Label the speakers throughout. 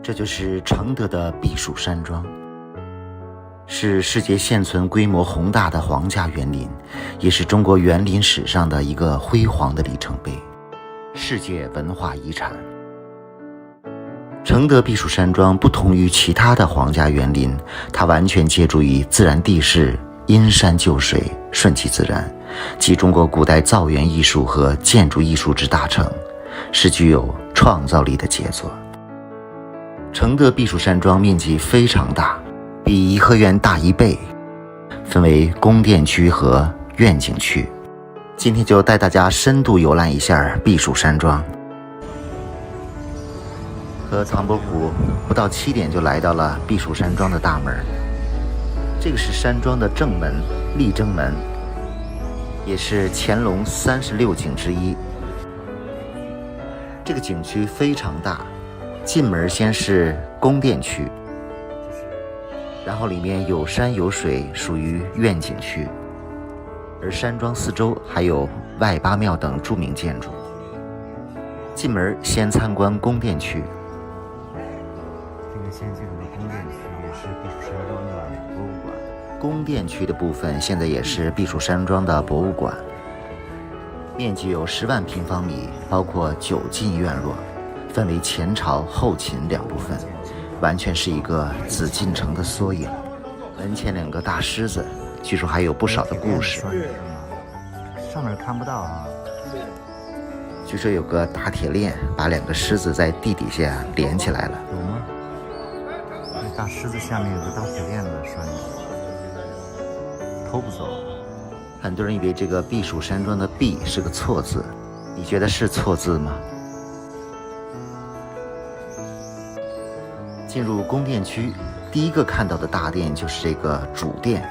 Speaker 1: 这就是承德的避暑山庄，是世界现存规模宏大的皇家园林，也是中国园林史上的一个辉煌的里程碑，世界文化遗产。承德避暑山庄不同于其他的皇家园林，它完全借助于自然地势，因山就水，顺其自然，集中国古代造园艺术和建筑艺术之大成，是具有创造力的杰作。承德避暑山庄面积非常大，比颐和园大1倍，分为宫殿区和苑景区。今天就带大家深度游览一下避暑山庄。和唐伯虎不到7点就来到了避暑山庄的大门，这个是山庄的正门力争门，也是乾隆36景之一。这个景区非常大，进门先是宫殿区，然后里面有山有水，属于苑景区，而山庄四周还有外八庙等著名建筑。进门先参观宫殿区，先进入宫殿区，也是避暑山庄的博物馆。宫殿区的部分现在也是避暑山庄的博物馆，面积有10万平方米，包括9进院落，分为前朝、后秦2部分，完全是一个紫禁城的缩影。门前2个大狮子，据说还有不少的故事。上面看不到啊。据说有个大铁链把2个狮子在地底下连起来了。有吗？大狮子下面有个大铁链子拴着，偷不走。很多人以为这个避暑山庄的避是个错字，你觉得是错字吗？进入宫殿区，第一个看到的大殿就是这个主殿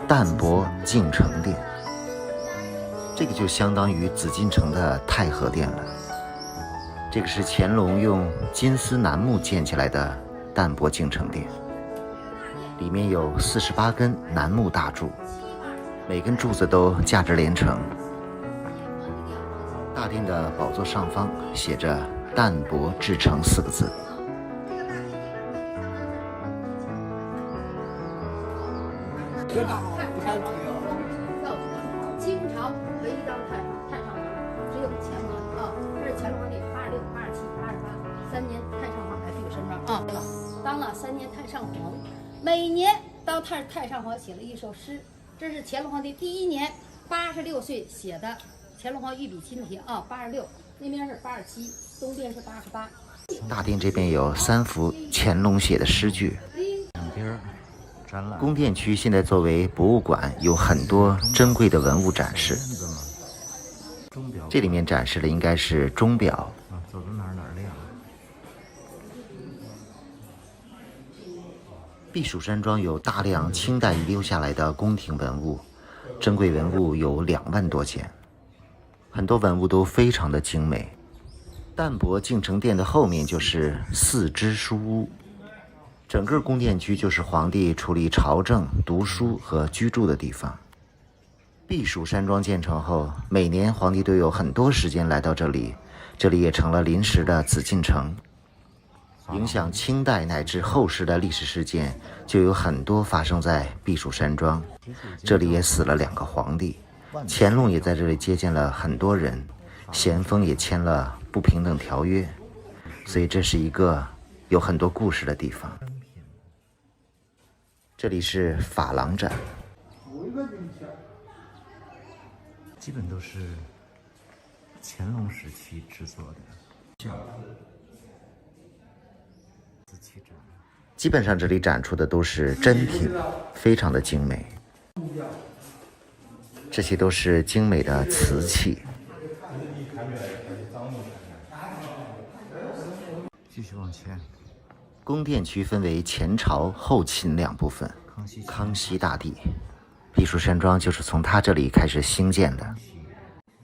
Speaker 1: 淡泊敬诚殿，这个就相当于紫禁城的太和殿了。这个是乾隆用金丝楠木建起来的淡泊敬诚殿，里面有48根楠木大柱，每根柱子都价值连城。大殿的宝座上方写着淡泊至诚4个字。
Speaker 2: 清朝唯一当太上皇只有乾隆啊，这是乾隆皇帝86、87、88 3年太上皇来避暑山庄啊，当了3年太上皇，每年当太上皇写了一首诗，这是乾隆皇帝第1年86岁写的，乾隆皇御笔亲题啊，86，那边是87，东边是88。
Speaker 1: 大殿这边有3幅乾隆写的诗句。宫殿区现在作为博物馆，有很多珍贵的文物展示。这里面展示的应该是钟表。走到哪儿亮。避暑山庄有大量清代遗留下来的宫廷文物，珍贵文物有2万多件，很多文物都非常的精美。淡泊敬诚殿的后面就是4支书屋。整个宫殿区就是皇帝处理朝政、读书和居住的地方。避暑山庄建成后，每年皇帝都有很多时间来到这里，这里也成了临时的紫禁城。影响清代乃至后世的历史事件就有很多发生在避暑山庄。这里也死了2个皇帝，乾隆也在这里接见了很多人，咸丰也签了不平等条约，所以这是一个有很多故事的地方。这里是珐琅展，基本都是乾隆时期制作的。基本上这里展出的都是珍品，非常的精美。这些都是精美的瓷器。继续往前。宫殿区分为前朝、后秦2部分。康熙大帝，避暑山庄就是从他这里开始兴建的。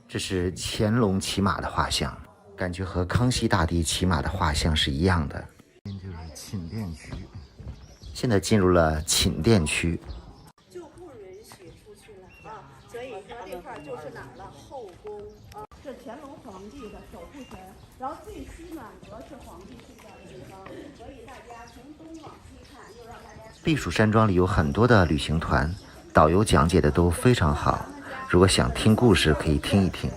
Speaker 1: 这是乾隆骑马的画像，感觉和康熙大帝骑马的画像是一样的。这就是寝殿区，现在进入了寝殿区。
Speaker 3: 就不允许出去了啊，所以它这块就是哪儿了？后宫啊，是乾隆皇帝的守护权，然后最西暖阁是皇帝睡觉的地方，所以它。
Speaker 1: 避暑山庄里有很多的旅行团，导游讲解的都非常好。如果想听故事，可以听一听。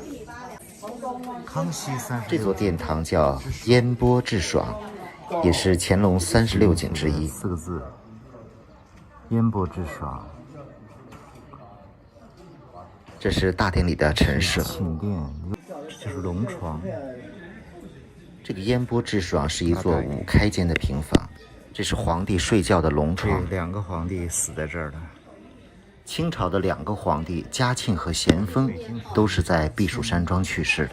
Speaker 4: 康熙
Speaker 1: 这座殿堂叫烟波致爽，也是乾隆36景之一。
Speaker 4: 4个字，烟波致爽。
Speaker 1: 这是大殿里的陈设，
Speaker 4: 寝殿，这是龙床。
Speaker 1: 这个烟波致爽是一座5开间的平房，这是皇帝睡觉的龙床。
Speaker 4: 这2个皇帝死在这儿了。
Speaker 1: 清朝的2个皇帝嘉庆和咸丰都是在避暑山庄去世的。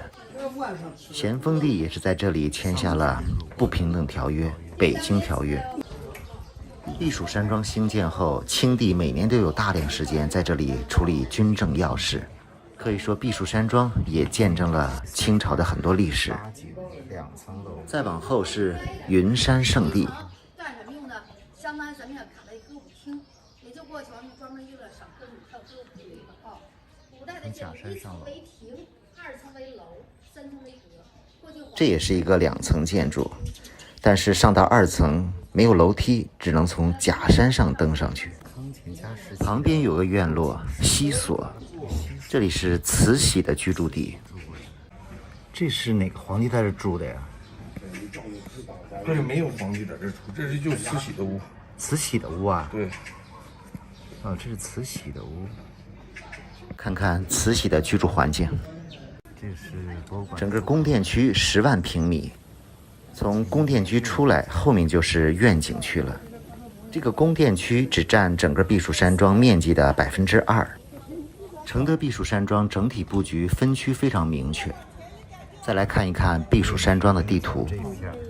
Speaker 1: 咸丰帝也是在这里签下了不平等条约《北京条约》。避暑山庄兴建后，清帝每年都有大量时间在这里处理军政要事。可以说，避暑山庄也见证了清朝的很多历史。
Speaker 4: 2层楼。
Speaker 1: 再往后是云山圣地。
Speaker 2: 干什么用呢？相当于咱们要卡在歌舞厅，也就过去完专门用来赏歌舞、跳歌舞的一个啊。古代的建筑，1层为亭，2层为楼，3层为阁。
Speaker 1: 这也是一个2层建筑，但是上到2层没有楼梯，只能从假山上登上去。旁边有个院落西所，这里是慈禧的居住地。
Speaker 4: 这是哪个皇帝在这住的呀？
Speaker 5: 这里没有皇帝在这住，这是就慈禧的屋。
Speaker 4: 慈禧的屋啊？
Speaker 5: 对。
Speaker 4: 哦，这是慈禧的屋。
Speaker 1: 看看慈禧的居住环境。
Speaker 4: 这是博物馆。
Speaker 1: 整个宫殿区10万平米，从宫殿区出来，后面就是苑景区了。这个宫殿区只占整个避暑山庄面积的2%。承德避暑山庄整体布局分区非常明确。再来看一看避暑山庄的地图，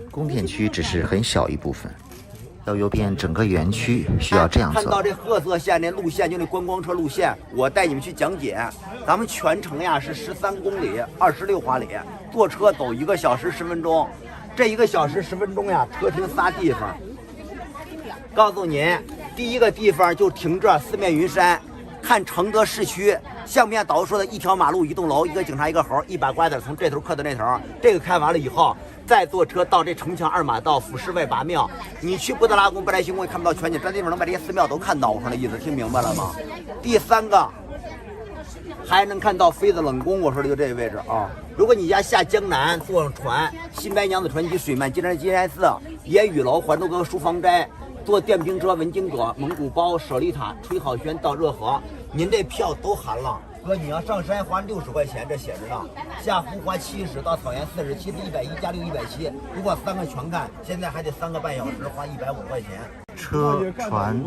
Speaker 1: 宫殿区只是很小一部分，要游遍整个园区需要这样走。
Speaker 6: 看到这褐色线那路线，就那观光车路线，我带你们去讲解。咱们全程呀是13公里，26华里，坐车走1个小时10分钟。这1个小时10分钟呀，车停3地方。告诉您，第一个地方就停这4面云山，看承德市区。像不像导游说的1条马路1栋楼，1个警察1个猴，1把瓜子从这头刻到那头。这个看完了以后，再坐车到这城墙2马道俯视外8庙。你去布达拉宫、布袋星宫也看不到全景，这地方能把这些寺庙都看到上的意思，听明白了吗？第3个还能看到妃子冷宫，我说的就这个位置啊。如果你家下江南，坐上船，新白娘子传奇、水漫金山寺、烟雨楼、还珠阁、书房斋，坐电瓶车文津阁、蒙古包、舍利塔、吹好轩到热河，您这票都含了。哥，你要上山花60块钱，这写着呢。下湖花70，到草原40，其实110加6 170。如果3个全看，现在还得3个半小时，花150块钱。
Speaker 4: 车船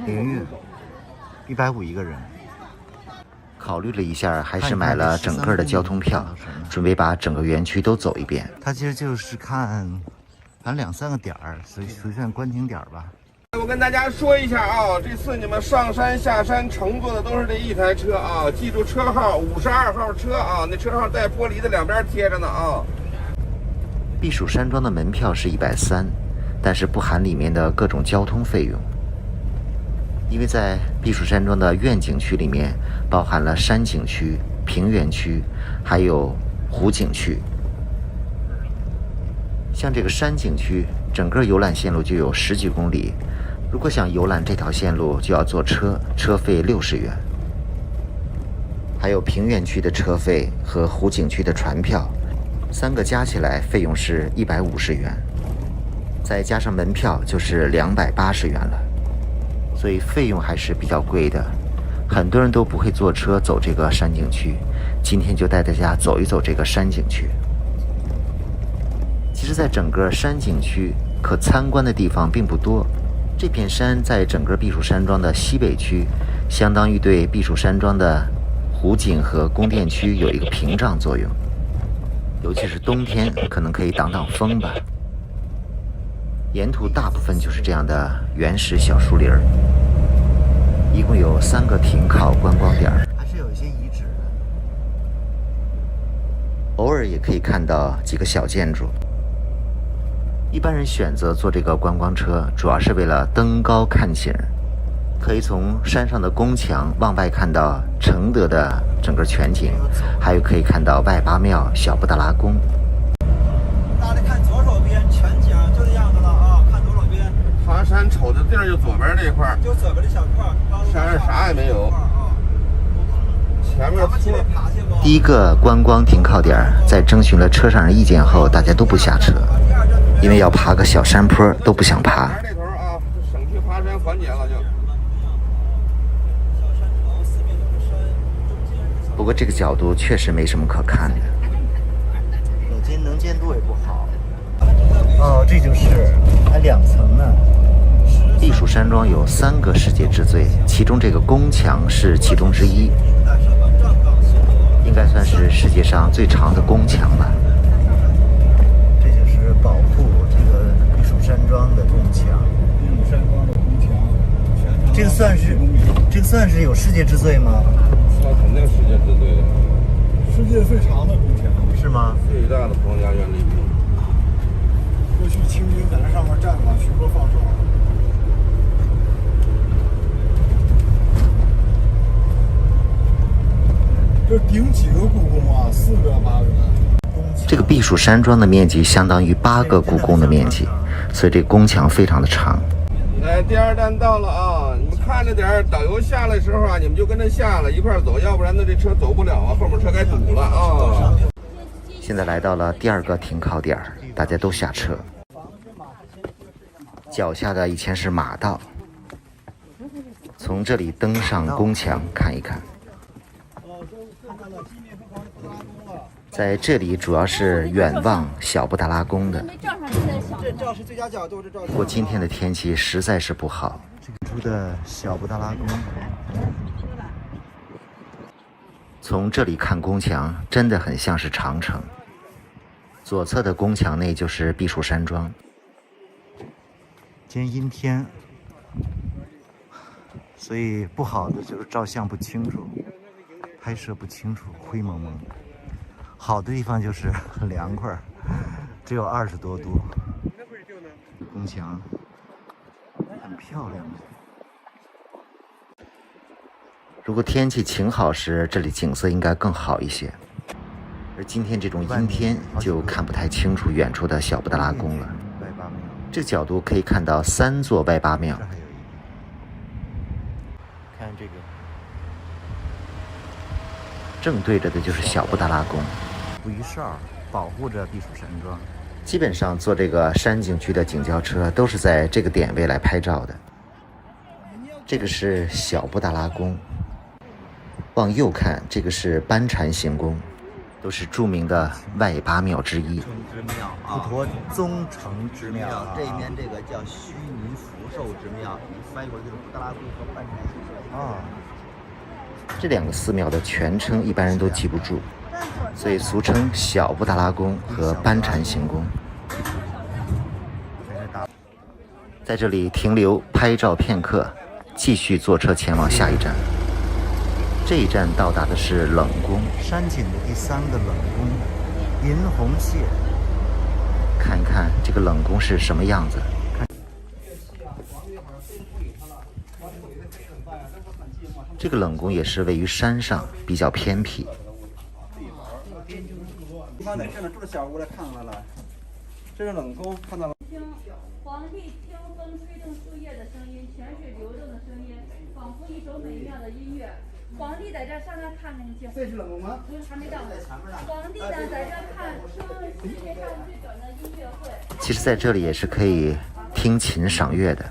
Speaker 4: 凌运150一个人。
Speaker 1: 考虑了一下，还是买了整个的交通票，准备把整个园区都走一遍。
Speaker 4: 它其实就是看，反正2、3个点儿，随便观景点吧。
Speaker 5: 我跟大家说一下啊，这次你们上山下山乘坐的都是这一台车啊，记住车号52号车啊，那车号带玻璃的2边贴着呢啊。
Speaker 1: 避暑山庄的门票是130，但是不含里面的各种交通费用。因为在避暑山庄的苑景区里面，包含了山景区、平原区，还有湖景区。像这个山景区，整个游览线路就有10几公里。如果想游览这条线路，就要坐车，车费60元。还有平原区的车费和湖景区的船票，3个加起来费用是150元，再加上门票就是280元了。所以费用还是比较贵的，很多人都不会坐车走这个山景区。今天就带大家走一走这个山景区。其实在整个山景区可参观的地方并不多，这片山在整个避暑山庄的西北区，相当于对避暑山庄的湖景和宫殿区有一个屏障作用，尤其是冬天可能可以挡挡风吧。沿途大部分就是这样的原始小树林儿，一共有3个停靠观光点，
Speaker 4: 还是有一些遗址的。
Speaker 1: 偶尔也可以看到几个小建筑。一般人选择坐这个观光车，主要是为了登高看景，可以从山上的宫墙往外看到承德的整个全景，还有可以看到外8庙、小布达拉宫。
Speaker 6: 大家看左手边全景就这样子了啊，看左手边。
Speaker 5: 爬山瞅的地儿就左边这块儿，
Speaker 7: 就左边的小块，
Speaker 5: 山上啥也没有。前面出了。
Speaker 1: 第一个观光停靠点，在征询了车上人意见后，大家都不下车，因为要爬个小山坡都不想爬。
Speaker 5: 这头啊，省去爬山环节了就。
Speaker 1: 不过这个角度确实没什么可看的，
Speaker 4: 能见度也不好。哦，这就是还2层呢。
Speaker 1: 避暑山庄有3个世界之最，其中这个宫墙是其中之一，应该算是世界上最长的宫墙吧。
Speaker 4: 这就是保护这个避暑山庄的宫墙。
Speaker 7: 避暑山庄的宫墙，
Speaker 4: 这个算是有世界之最吗？
Speaker 5: 那肯定世界之最，
Speaker 7: 世界最长的宫墙，
Speaker 4: 是吗？
Speaker 5: 最大的皇家园林。
Speaker 7: 过去清兵在那上面站过，巡逻放哨。这顶几个故宫啊？4个、8个。
Speaker 1: 这个避暑山庄的面积相当于8个故宫的面积，所以这个宫墙非常的长。
Speaker 5: 来，第2站到了啊！你们看着点儿，导游下来的时候啊，你们就跟着下了一块走，要不然呢这车走不了啊，后面车该堵了啊。
Speaker 1: 现在来到了第2个停靠点，大家都下车。脚下的以前是马道，从这里登上宫墙看一看。在这里主要是远望小布达拉宫的。
Speaker 7: 这照是最佳角度，这照。
Speaker 1: 不过今天的天气实在是不好。
Speaker 4: 出的小布达拉宫，
Speaker 1: 从这里看宫墙，真的很像是长城。左侧的宫墙内就是避暑山庄。
Speaker 4: 今天阴天，所以不好的就是照相不清楚，拍摄不清楚，灰蒙蒙的。好的地方就是很凉快，只有20多度。宫墙很漂亮。
Speaker 1: 如果天气晴好时，这里景色应该更好一些。而今天这种阴天，就看不太清楚远处的小布达拉宫了。这个角度可以看到3座外八庙。
Speaker 4: 看这个，
Speaker 1: 正对着的就是小布达拉宫。
Speaker 4: 捕鱼哨保护着避暑山庄。
Speaker 1: 基本上坐这个山景区的景交车都是在这个点位来拍照的。这个是小布达拉宫，往右看，这个是班禅行宫，都是著名的外八庙之一。
Speaker 6: 普陀
Speaker 4: 宗成之庙，
Speaker 6: 这边这个叫须弥福寿之庙，你翻译过来就是布达拉宫和班禅行宫。
Speaker 4: 啊，
Speaker 1: 这2个寺庙的全称一般人都记不住，所以俗称小布达拉宫和班禅行宫。在这里停留拍照片刻，继续坐车前往下一站。这一站到达的是冷宫，
Speaker 4: 山景的第3个冷宫，银红蟹。
Speaker 1: 看一看这个冷宫是什么样子。这个冷宫也是位于山上，比较偏僻。
Speaker 7: 你看，在这住的小屋来看看了，这是冷宫，看到了。
Speaker 2: 皇帝听风吹动树叶的声音，泉水流动的声音，仿佛一首美妙的音乐。皇帝在这上面看看去。
Speaker 7: 这是冷宫吗？
Speaker 2: 不是，还没到。皇帝呢，在这看听世界上最短的音乐会。
Speaker 1: 其实在这里也是可以听琴赏乐的。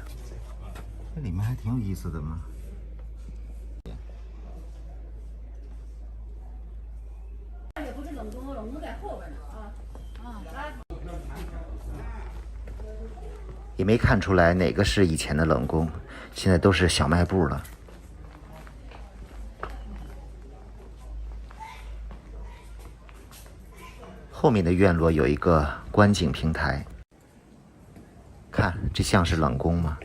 Speaker 4: 这里面还挺有意思的嘛。
Speaker 2: 也不是冷宫，冷宫在后边呢啊。来。
Speaker 1: 也没看出来哪个是以前的冷宫，现在都是小卖部了。后面的院落有一个观景平台，看这像是冷宫吗？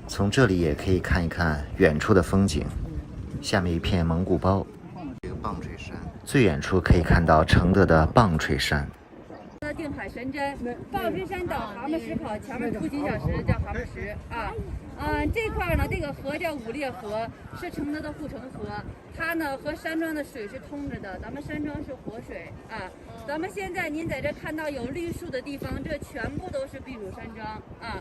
Speaker 1: 从这里也可以看一看远处的风景，下面一片蒙古包。
Speaker 4: 这个棒槌山，
Speaker 1: 最远处可以看到承德的棒槌山。
Speaker 8: 的定海神针，抱石山岛蛤蟆石跑，前面出金小石叫蛤蟆石啊。这块呢，这个河叫五列河，是承德的护城河，它呢和山庄的水是通着的，咱们山庄是活水啊。咱们现在您在这看到有绿树的地方，这全部都是避暑山庄啊。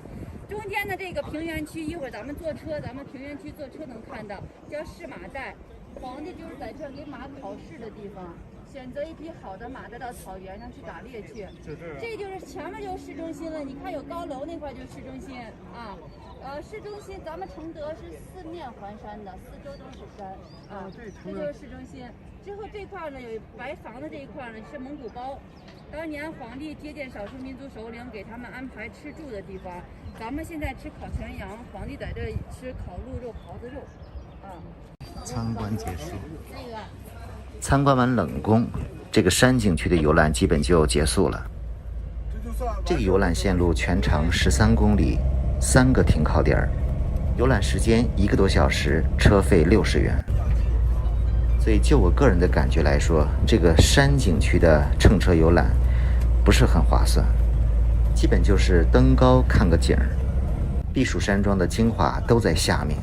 Speaker 8: 中间的这个平原区，一会儿咱们坐车，咱们平原区坐车能看到，叫试马带。皇帝就是在这儿给马考试的地方，选择一匹好的马带到草原上去打猎去。这就是前面就是市中心了，你看有高楼那块就是市中心啊。市中心咱们承德是四面环山的，四周都是山啊，这就是市中心。之后这块呢有白房子这一块呢是蒙古包，当年皇帝接见少数民族首领，给他们安排吃住的地方。咱们现在吃烤全羊，皇帝在这里吃烤鹿肉、狍子肉啊。
Speaker 4: 参观结束。
Speaker 1: 参观完冷宫，这个山景区的游览基本就结束了。这个游览线路全长13公里，3个停靠点，游览时间1个多小时，车费60元。所以就我个人的感觉来说，这个山景区的乘车游览不是很划算，基本就是登高看个景儿。避暑山庄的精华都在下面，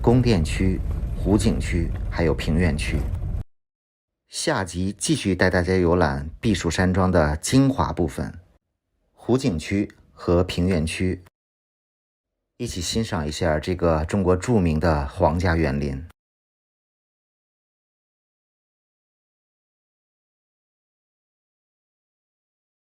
Speaker 1: 宫殿区、湖景区还有平原区。下集继续带大家游览避暑山庄的精华部分，湖景区和平原区，一起欣赏一下这个中国著名的皇家园林。